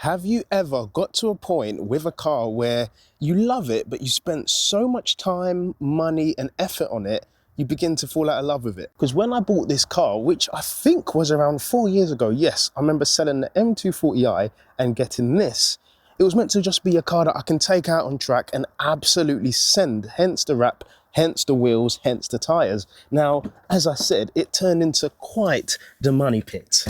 Have you ever got to a point with a car where you love it, but you spent so much time, money and effort on it, you begin to fall out of love with it? Because when I bought this car, which I think was around 4 years ago, yes, I remember selling the M240i and getting this. It was meant to just be a car that I can take out on track and absolutely send, hence the wrap, hence the wheels, hence the tyres. Now, as I said, it turned into quite the money pit.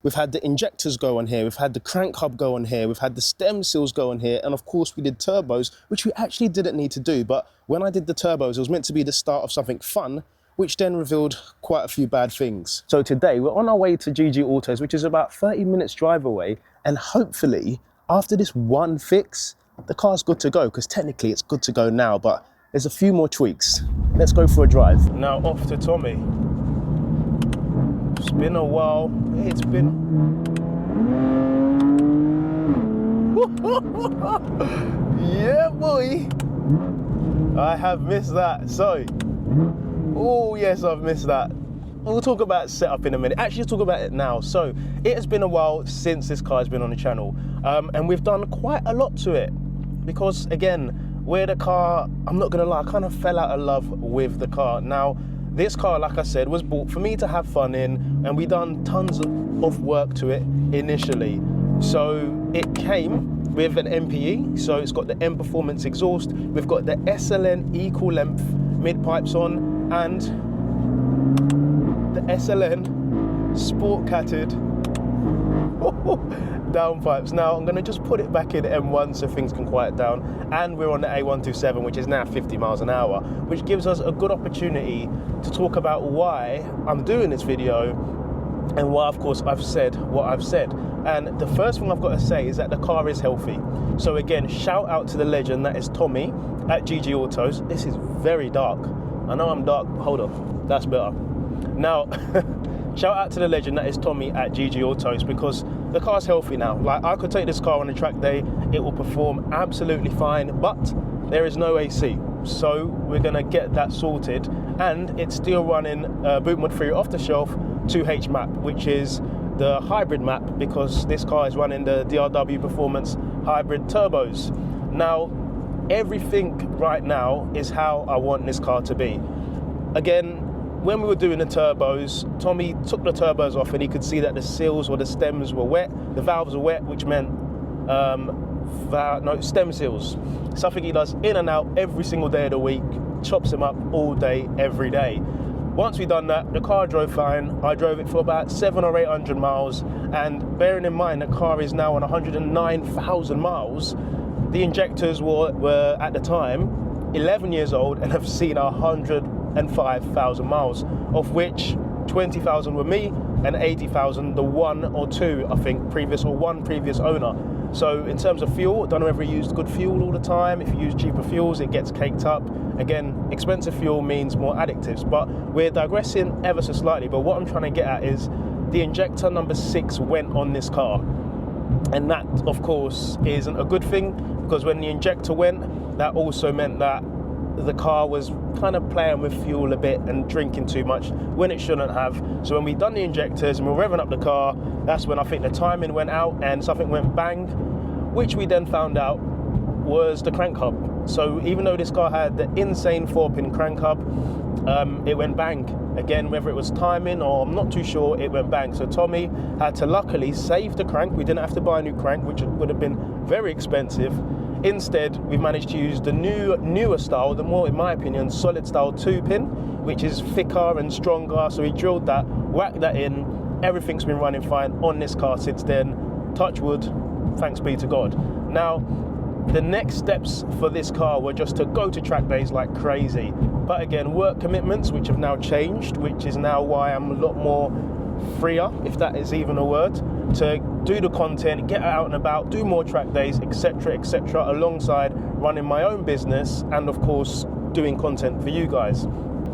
We've had the injectors go on here, we've had the crank hub go on here, we've had the stem seals go on here, and of course we did turbos, which we actually didn't need to do, but when I did the turbos, it was meant to be the start of something fun, which then revealed quite a few bad things. So today, we're on our way to G&G Autos, which is about 30 minutes drive away, and hopefully, after this one fix, the car's good to go, because technically it's good to go now, but there's a few more tweaks. Let's go for a drive. Now off to Tommy. It's been a while. It's been... Yeah, boy. I have missed that. So, oh yes, I've missed that. We'll talk about setup in a minute. Actually, let's talk about it now. So, it has been a while since this car has been on the channel. And we've done quite a lot to it. Because, again, where the car, I'm not gonna lie, I kind of fell out of love with the car. Now, this car, like I said, was bought for me to have fun in, and we done tons of work to it initially. So it came with an MPE, so it's got the M Performance exhaust, we've got the SLN equal length mid pipes on, and the SLN sport catted downpipes. Now I'm going to just put it back in M1 so things can quiet down, and we're on the A127, which is now 50 miles an hour, which gives us a good opportunity to talk about why I'm doing this video and why, of course, I've said what I've said. And the first thing I've got to say is that the car is healthy. So again, shout out to the legend that is Tommy at G&G Autos. This is very dark. I know I'm dark. Hold on, that's better. Now shout out to the legend that is Tommy at G&G Autos, because the car's healthy now. Like, I could take this car on a track day, it will perform absolutely fine, but there is no AC. So we're gonna get that sorted, and it's still running boot mod 3 off the shelf 2H map, which is the hybrid map, because this car is running the DRW Performance hybrid turbos. Now, everything right now is how I want this car to be. Again, when we were doing the turbos, Tommy took the turbos off and he could see that the seals or the stems were wet, the valves were wet, which meant stem seals. Something he does in and out every single day of the week, chops them up all day, every day. Once we done that, the car drove fine. I drove it for about 700 or 800 miles, and bearing in mind the car is now on 109,000 miles, the injectors were at the time 11 years old and have seen 105,000 miles, of which 20,000 were me and 80,000 the one or two, I think, previous owner. So in terms of fuel, don't know if we used good fuel all the time. If you use cheaper fuels, it gets caked up. Again, expensive fuel means more additives, but we're digressing ever so slightly. But what I'm trying to get at is the injector number 6 went on this car. And that, of course, isn't a good thing, because when the injector went, that also meant that the car was kind of playing with fuel a bit and drinking too much when it shouldn't have. So when we done the injectors and we were revving up the car, that's when I think the timing went out and something went bang, which we then found out was the crank hub. So even though this car had the insane 4-pin crank hub, it went bang. Again, whether it was timing or I'm not too sure, it went bang. So Tommy had to luckily save the crank. We didn't have to buy a new crank, which would have been very expensive. Instead, we've managed to use the newer style, the more, in my opinion, solid style 2-pin, which is thicker and stronger. So we drilled that, whacked that in. Everything's been running fine on this car since then. Touch wood, thanks be to God. Now, the next steps for this car were just to go to track days like crazy. But again, work commitments, which have now changed, which is now why I'm a lot more freer, if that is even a word, to do the content, get out and about, do more track days, etc., alongside running my own business and, of course, doing content for you guys.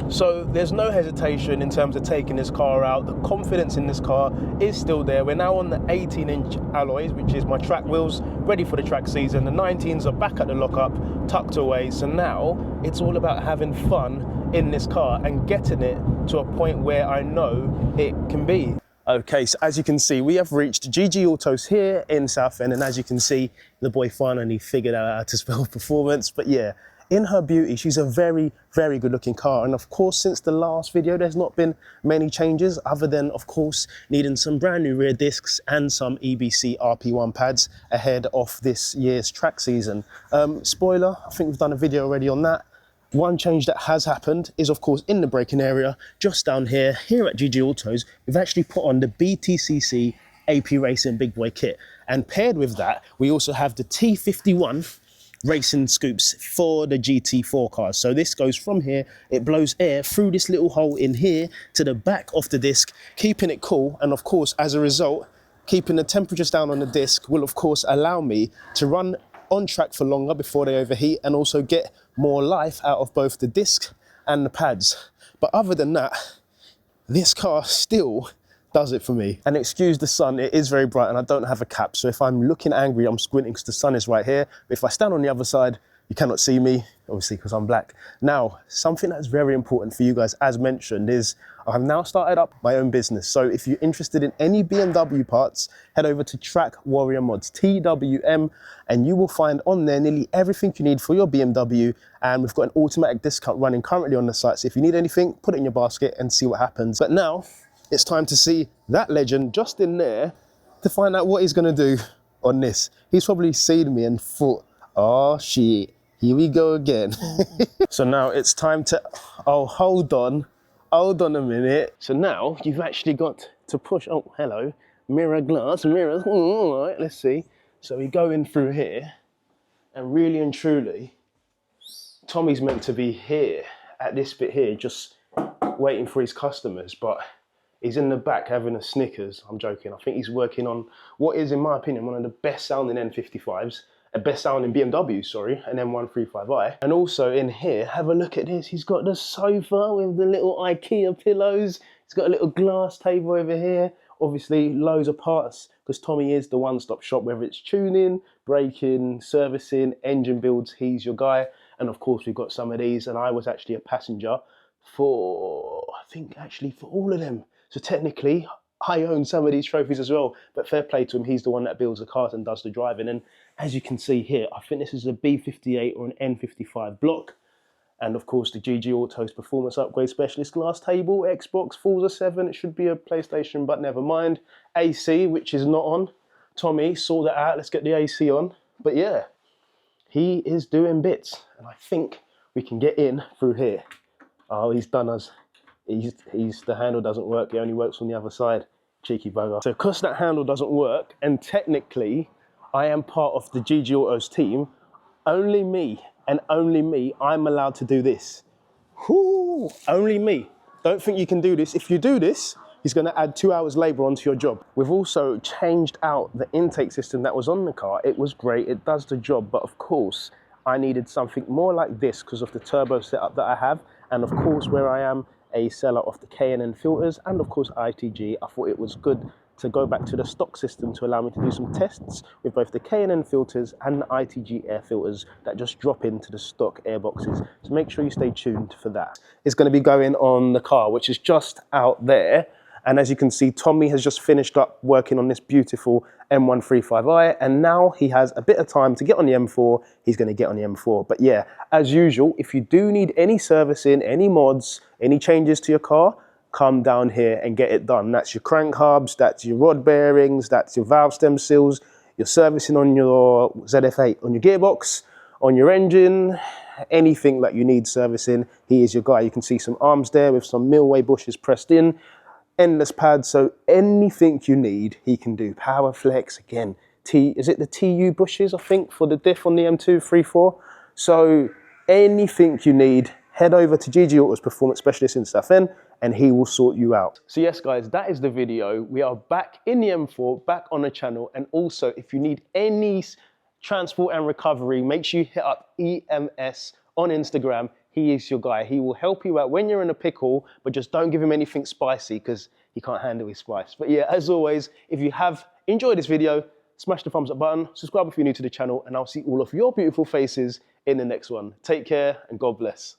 So there's no hesitation in terms of taking this car out. The confidence in this car is still there. We're now on the 18-inch alloys, which is my track wheels, ready for the track season. The 19s are back at the lockup, tucked away. So now it's all about having fun in this car and getting it to a point where I know it can be. Okay, so as you can see, we have reached G&G Autos here in Southend, and as you can see, the boy finally figured out how to spell performance. But yeah, in her beauty, she's a very, very good looking car. And of course, since the last video, there's not been many changes other than, of course, needing some brand new rear discs and some EBC RP1 pads ahead of this year's track season. Spoiler, I think we've done a video already on that. One change that has happened is, of course, in the braking area, just down here at G&G Autos, we've actually put on the BTCC AP Racing Big Boy kit. And paired with that, we also have the T51 racing scoops for the GT4 cars. So this goes from here, it blows air through this little hole in here to the back of the disc, keeping it cool. And of course, as a result, keeping the temperatures down on the disc will, of course, allow me to run on track for longer before they overheat and also get more life out of both the disc and the pads. But other than that, this car still does it for me. And excuse the sun, it is very bright and I don't have a cap. So if I'm looking angry, I'm squinting because the sun is right here. But if I stand on the other side, you cannot see me, obviously because I'm black. Now, something that's very important for you guys, as mentioned, is I've now started up my own business. So if you're interested in any BMW parts, head over to Track Warrior Mods, TWM, and you will find on there nearly everything you need for your BMW. And we've got an automatic discount running currently on the site. So if you need anything, put it in your basket and see what happens. But now it's time to see that legend just in there to find out what he's gonna do on this. He's probably seen me and thought, oh shit, here we go again. So now it's time to, oh, hold on a minute. So now you've actually got to push, oh, hello, mirror glass, mirrors, all right, let's see. So we go in through here, and really and truly, Tommy's meant to be here, at this bit here, just waiting for his customers, but he's in the back having a Snickers. I'm joking. I think he's working on what is, in my opinion, one of the best sounding N55s, a best sounding BMW, sorry, an M135i. And also in here, have a look at this. He's got the sofa with the little IKEA pillows. He's got a little glass table over here. Obviously, loads of parts, because Tommy is the one-stop shop, whether it's tuning, braking, servicing, engine builds, he's your guy. And of course, we've got some of these, and I was actually a passenger for, I think actually for all of them. So technically, I own some of these trophies as well, but fair play to him, he's the one that builds the cars and does the driving. And as you can see here, I think this is a B58 or an N55 block. And of course, the G&G Autos Performance Upgrade Specialist glass table, Xbox, Forza 7, it should be a PlayStation, but never mind. AC, which is not on. Tommy, sort that out, let's get the AC on. But yeah, he is doing bits, and I think we can get in through here. Oh, he's done us. The handle doesn't work, it only works on the other side. Cheeky bugger. So because that handle doesn't work, and technically I am part of the G&G Autos team, only me and only me, I'm allowed to do this. Whoo, only me. Don't think you can do this. If you do this, he's going to add 2 hours labour onto your job. We've also changed out the intake system that was on the car. It was great, it does the job, but of course I needed something more like this because of the turbo setup that I have, and of course where I am a seller of the K&N filters and of course ITG, I thought it was good to go back to the stock system to allow me to do some tests with both the K&N filters and the ITG air filters that just drop into the stock air boxes. So make sure you stay tuned for that. It's going to be going on the car, which is just out there. And as you can see, Tommy has just finished up working on this beautiful M135i, and now he has a bit of time to get on the M4. He's going to get on the M4. But yeah, as usual, if you do need any servicing, any mods, any changes to your car, come down here and get it done. That's your crank hubs, that's your rod bearings, that's your valve stem seals, your servicing on your ZF8, on your gearbox, on your engine, anything that you need servicing, he is your guy. You can see some arms there with some Milway bushes pressed in. Endless pads, so anything you need, he can do. Power flex, again, is it the TU bushes, I think, for the diff on the M234? So anything you need, head over to G&G Autos Performance Specialist in Southend, and he will sort you out. So yes, guys, that is the video. We are back in the M4, back on the channel, and also, if you need any transport and recovery, make sure you hit up EMS on Instagram. He is your guy. He will help you out when you're in a pickle, but just don't give him anything spicy because he can't handle his spice. But yeah, as always, if you have enjoyed this video, smash the thumbs up button, subscribe if you're new to the channel, and I'll see all of your beautiful faces in the next one. Take care and God bless.